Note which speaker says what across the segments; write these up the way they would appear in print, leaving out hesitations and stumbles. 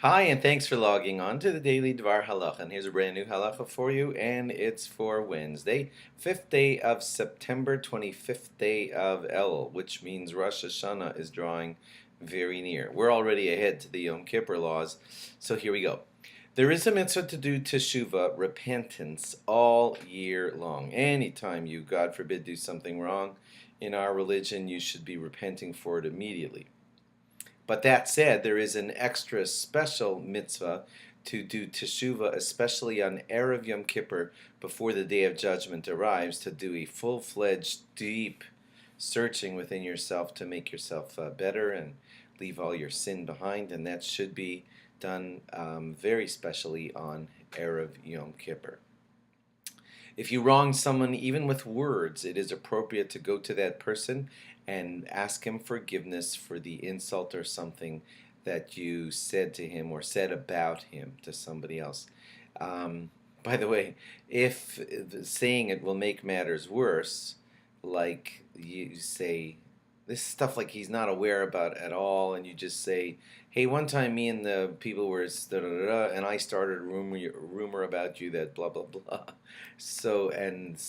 Speaker 1: Hi, and thanks for logging on to the Daily DVAR Halacha. And here's a brand new halacha for you, and it's for Wednesday, 5th day of September, 25th day of Elul, which means Rosh Hashanah is drawing very near. We're already ahead to the Yom Kippur laws, so here we go. There is a mitzvah to do teshuvah, repentance, all year long. Anytime you, God forbid, do something wrong in our religion, you should be repenting for it immediately. But that said, there is an extra special mitzvah to do teshuvah, especially on Erev Yom Kippur, before the Day of Judgment arrives, to do a full-fledged, deep searching within yourself to make yourself better and leave all your sin behind, and that should be done very specially on Erev Yom Kippur. If you wrong someone, even with words, it is appropriate to go to that person and ask him forgiveness for the insult or something that you said to him or said about him to somebody else. By the way, if saying it will make matters worse, like you say, this stuff like he's not aware about at all, and you just say, hey, one time me and the people were da da da da, and I started a rumor about you that blah blah blah. So, and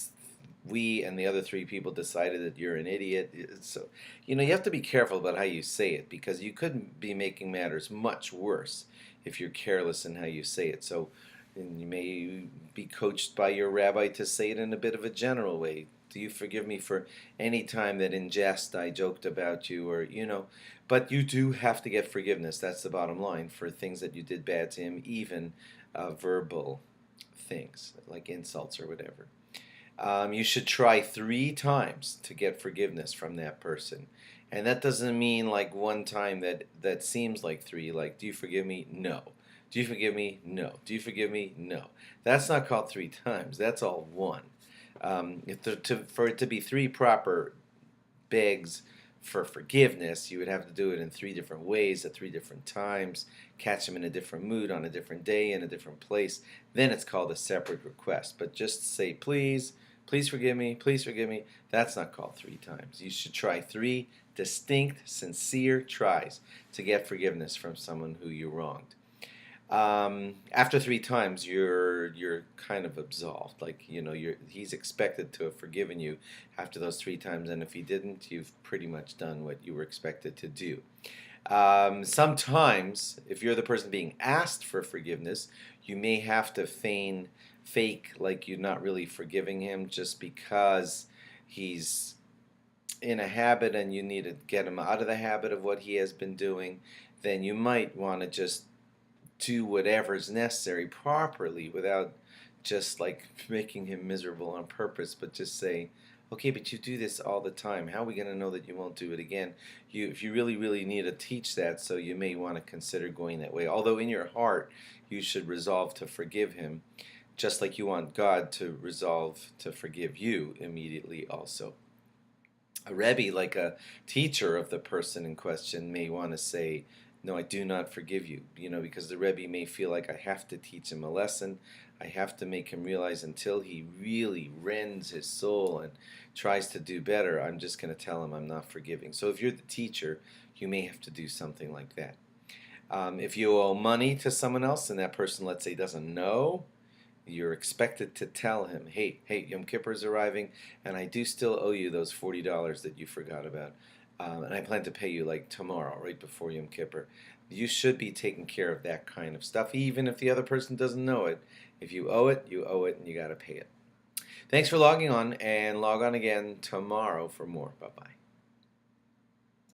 Speaker 1: we and the other three people decided that you're an idiot. So, you have to be careful about how you say it, because you could be making matters much worse if you're careless in how you say it. So, and you may be coached by your rabbi to say it in a bit of a general way. Do you forgive me for any time that in jest I joked about you, or, but you do have to get forgiveness. That's the bottom line, for things that you did bad to him, even verbal things like insults or whatever. You should try 3 times to get forgiveness from that person. And that doesn't mean like one time that seems like 3, like, do you forgive me? No. Do you forgive me? No. Do you forgive me? No. That's not called 3 times. That's all 1. For it to be 3 proper begs for forgiveness, you would have to do it in 3 different ways at 3 different times, catch him in a different mood on a different day in a different place. Then it's called a separate request. But just say, please forgive me, please forgive me, that's not called 3 times. You should try 3 distinct, sincere tries to get forgiveness from someone who you wronged. After 3 times, you're kind of absolved. Like, he's expected to have forgiven you after those 3 times, and if he didn't, you've pretty much done what you were expected to do. Sometimes, if you're the person being asked for forgiveness, you may have to fake like you're not really forgiving him just because he's in a habit and you need to get him out of the habit of what he has been doing. Then you might want to just do whatever's necessary properly without just like making him miserable on purpose, but just say, okay, but you do this all the time. How are we going to know that you won't do it again? If you really need to teach that, so you may want to consider going that way. Although in your heart, you should resolve to forgive him, just like you want God to resolve to forgive you immediately also. A Rebbe, like a teacher of the person in question, may want to say, no, I do not forgive you, because the Rebbe may feel like I have to teach him a lesson. I have to make him realize until he really rends his soul and tries to do better, I'm just going to tell him I'm not forgiving. So if you're the teacher, you may have to do something like that. If you owe money to someone else and that person, let's say, doesn't know, you're expected to tell him, hey, Yom Kippur is arriving, and I do still owe you those $40 that you forgot about. And I plan to pay you like tomorrow, right before Yom Kippur. You should be taking care of that kind of stuff, even if the other person doesn't know it. If you owe it, and you got to pay it. Thanks for logging on, and log on again tomorrow for more. Bye-bye.